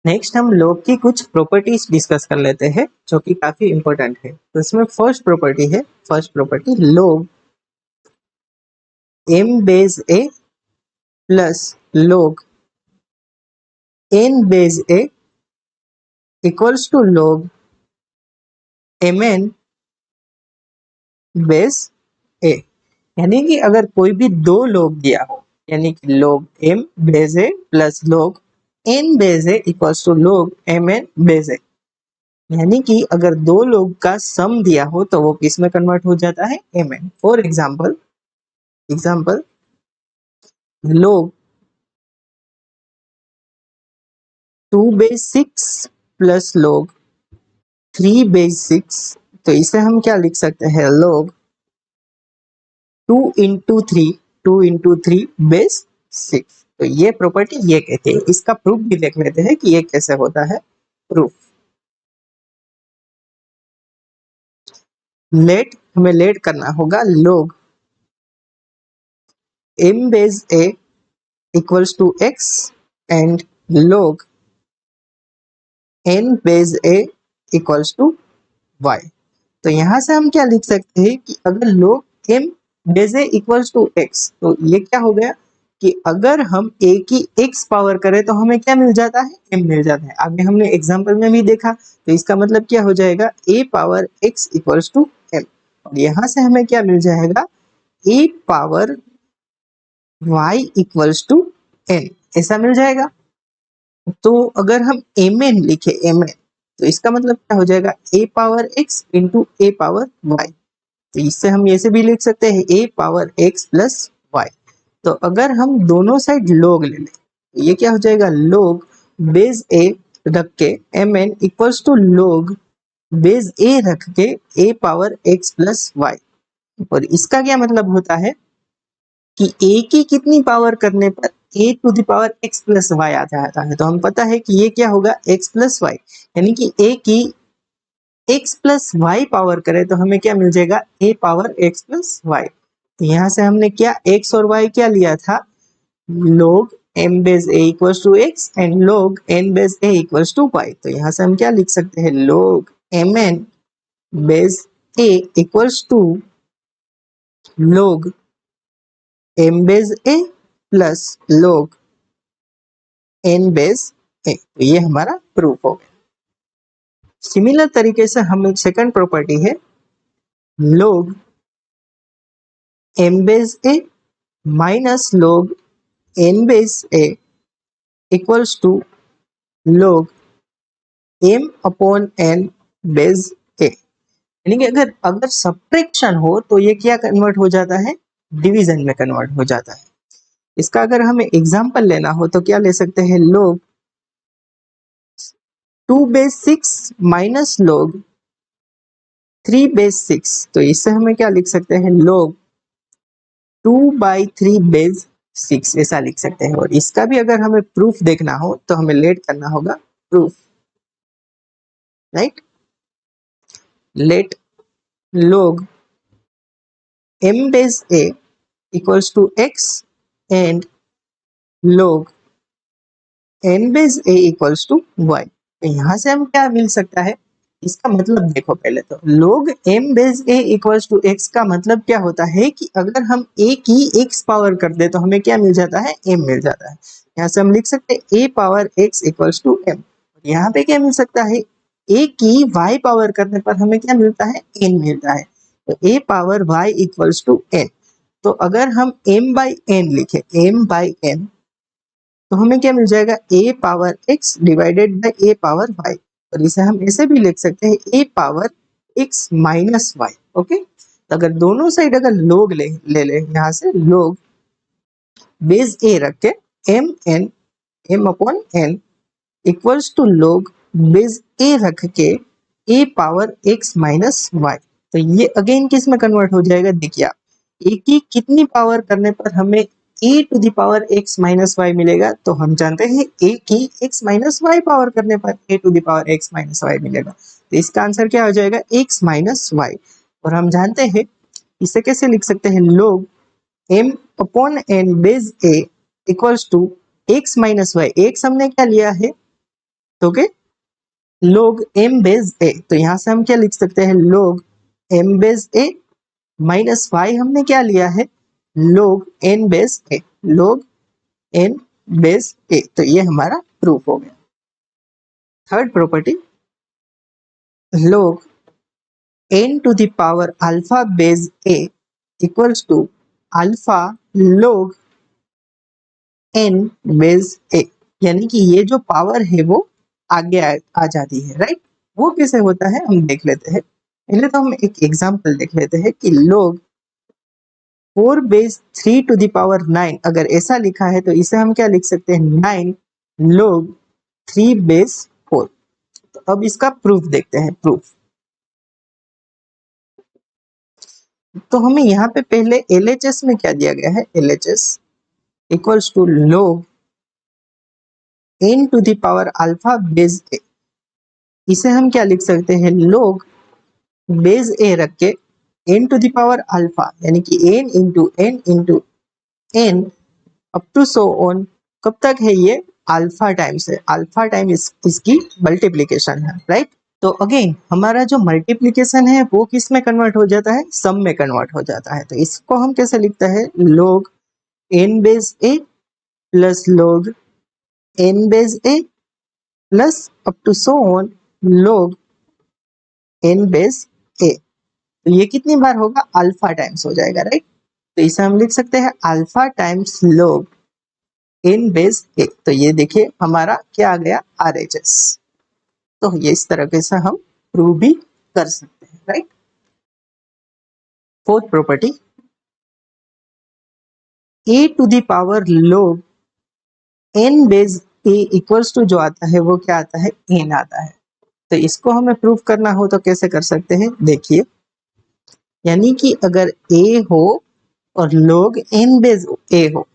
Next हम log की कुछ प्रॉपर्टीज डिस्कस कर लेते हैं जो कि काफी इंपॉर्टेंट है। तो इसमें first property log m base a plus log n base a equals to log mn base a। यानी कि अगर कोई भी दो log दिया हो, यानी कि log m base a plus log n base a equals to log mn base a, यानी कि अगर दो लोग का सम दिया हो तो वो किस में कन्वर्ट हो जाता है, mn। For example log 2 base 6 plus log 3 base 6, तो इसे हम क्या लिख सकते हैं, log 2 इंटू थ्री बेस 6। तो ये प्रॉपर्टी ये कहते हैं। इसका प्रूफ भी देख लेते हैं कि ये कैसे होता है प्रूफ। हमें लेट करना होगा log m base a equals to x and log n base a equals to y। तो यहाँ से हम क्या लिख सकते हैं कि अगर log m base a equals to x, तो ये क्या हो गया कि अगर हम a की x पावर करें तो हमें क्या मिल जाता है, m मिल जाता है। आगे हमने एग्जांपल में भी देखा, तो इसका मतलब क्या हो जाएगा, a power x equals to m। और यहाँ से हमें क्या मिल जाएगा, a power y equals to n, ऐसा मिल जाएगा। तो अगर हम mn लिखे, mn, तो इसका मतलब क्या हो जाएगा, a power x into a power y। तो इससे हम ऐसे भी लिख सकते हैं a power x plus y। तो अगर हम दोनों साइड log ले लें, तो ये क्या हो जाएगा, log बेस a रख के mn equals to log base a रख के a power x plus y। और इसका क्या मतलब होता है कि a की कितनी पावर करने पर a to the power x plus y आ जाता है। तो हम पता है कि ये क्या होगा, x प्लस y, यानी कि a की x प्लस वाई पावर करें तो हमें क्या मिल जाएगा, a power x plus y. तो यहाँ से हमने क्या x और y क्या लिया था, log m base a equals to x and log n base a equals to y। तो यहाँ से हम क्या लिख सकते हैं, log mn base a equals to log m base a plus log n base a। तो ये हमारा प्रूफ हो गया। सिमिलर तरीके से हम एक सेकंड प्रॉपर्टी है log m base a minus log n base a equals to log m upon n base a। यानी कि अगर अगर सब्ट्रैक्शन हो तो ये क्या कन्वर्ट हो जाता है, डिवीजन में कन्वर्ट हो जाता है। इसका अगर हमें एग्जांपल लेना हो तो क्या ले सकते हैं, log 2 base 6 minus log 3 base 6। तो इससे हमें क्या लिख सकते हैं, log 2/3 बेस 6, ऐसा लिख सकते हैं। और इसका भी अगर हमें प्रूफ देखना हो तो हमें लेट करना होगा proof, right. Let log m base a equals to x and log n base a equals to y। तो यहाँ से हम क्या मिल सकता है, इसका मतलब देखो पहले तो log m base a equals to x का मतलब क्या होता है कि अगर हम a की x पावर कर दे तो हमें क्या मिल जाता है, m मिल जाता है। यहाँ से हम लिख सकते हैं a power x equals to m। यहाँ पे क्या मिल सकता है, a की y पावर करने पर हमें क्या मिलता है, n मिलता है। तो a power y equals to n। तो अगर हम m बाई n लिखे, m बाई n, तो हमें क्या मिल जाएगा, a power x divided by a power y। और इसे हम ऐसे भी लिख सकते हैं a power x minus y। Okay, तो अगर दोनों साइड अगर log ले ले यहाँ से log बेस a रख के m upon n equals to log base a रख के a power x minus y। तो ये अगेन किस में कन्वर्ट हो जाएगा, देखिए आप, a की कितनी पावर करने पर हमें a to the power x minus y मिलेगा। तो हम जानते हैं a की x माइनस y पावर करने पर a to the power x minus y मिलेगा। तो इसका आंसर क्या हो जाएगा, x माइनस y। और हम जानते हैं इसे कैसे लिख सकते हैं, log m upon n base a equals to x minus y। x हमने क्या लिया है, तो के log m बेस a, तो यहाँ से हम क्या लिख सकते हैं, log m base a minus y हमने क्या लिया है, log n base a, log n base a। तो ये हमारा प्रूफ हो गया। Third property, log n to the power alpha base a equals to alpha log n base a, यानी कि ये जो पावर है वो आगे आ जाती है, राइट। वो कैसे होता है हम देख लेते हैं। पहले तो हम एक एग्जांपल देख लेते हैं कि log 4 base 3 to the power 9, अगर ऐसा लिखा है तो इसे हम क्या लिख सकते हैं, 9 log 3 बेस 4। तो अब इसका प्रूफ देखते हैं। प्रूफ तो हमें यहाँ पे पहले LHS में क्या दिया गया है, LHS equals to log n to the power alpha base a। इसे हम क्या लिख सकते हैं, log बेस a रख के n to the power alpha, यानी कि n into n up to so on, कब तक है ये, अल्फा टाइम्स है, अल्फा टाइम इसकी मल्टीप्लीकेशन है, राइट। तो अगेन हमारा जो मल्टीप्लीकेशन है वो किस में कन्वर्ट हो जाता है, सम में कन्वर्ट हो जाता है। तो इसको हम कैसे लिखते हैं, log n base a plus log n base a plus up to so on log n base a। तो ये कितनी बार होगा, अल्फा टाइम्स हो जाएगा, राइट। तो इसे हम लिख सकते हैं alpha times log n base a। तो ये देखिए हमारा क्या आ गया, RHS। तो ये इस तरह से हम प्रूव भी कर सकते हैं, right. Fourth property, a to the power log n base a equals to जो आता है वो क्या आता है, n आता है। तो इसको हमें प्रूव करना हो तो कैसे कर सकते हैं, देखिए, यानी कि अगर a हो और log n बेस a हो,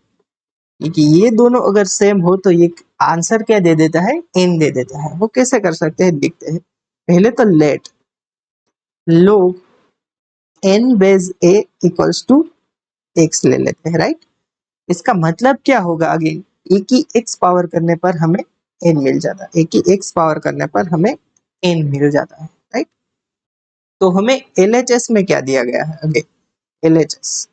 कि ये दोनों अगर सेम हो तो ये आंसर क्या दे देता है, n दे देता है। वो कैसे कर सकते हैं देखते हैं। पहले तो let log n base a equals to x ले लेते हैं, राइट। इसका मतलब क्या होगा, अगेन a की x पावर करने पर हमें n मिल जाता है, a की x पावर करने पर हमें n मिल जाता है, राइट। तो हमें LHS में क्या दिया गया है, again LHS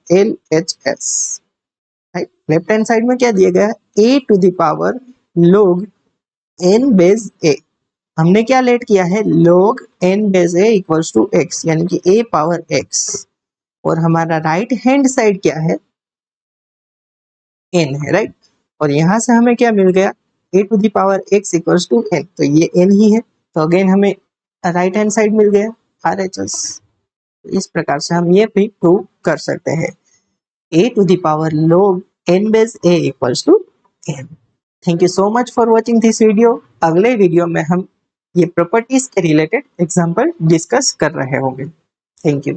right, left hand side में क्या दिया गया है, a to the power log n base a। हमने क्या लेट किया है, log n base a equals to x, यानी कि a पावर x। और हमारा राइट हैंड साइड क्या है, n है, राइट। और यहां से हमें क्या मिल गया, a to the power x equals to n, तो ये n ही है। तो अगेन हमें राइट हैंड साइड मिल गया RHS। इस प्रकार से हम ये भी प्रूव कर सकते हैं, a to the power log n base a equals to n। Thank you so much for watching this video. अगले वीडियो में हम ये प्रॉपर्टीज के रिलेटेड एग्जांपल डिस्कस कर रहे होंगे। Thank you.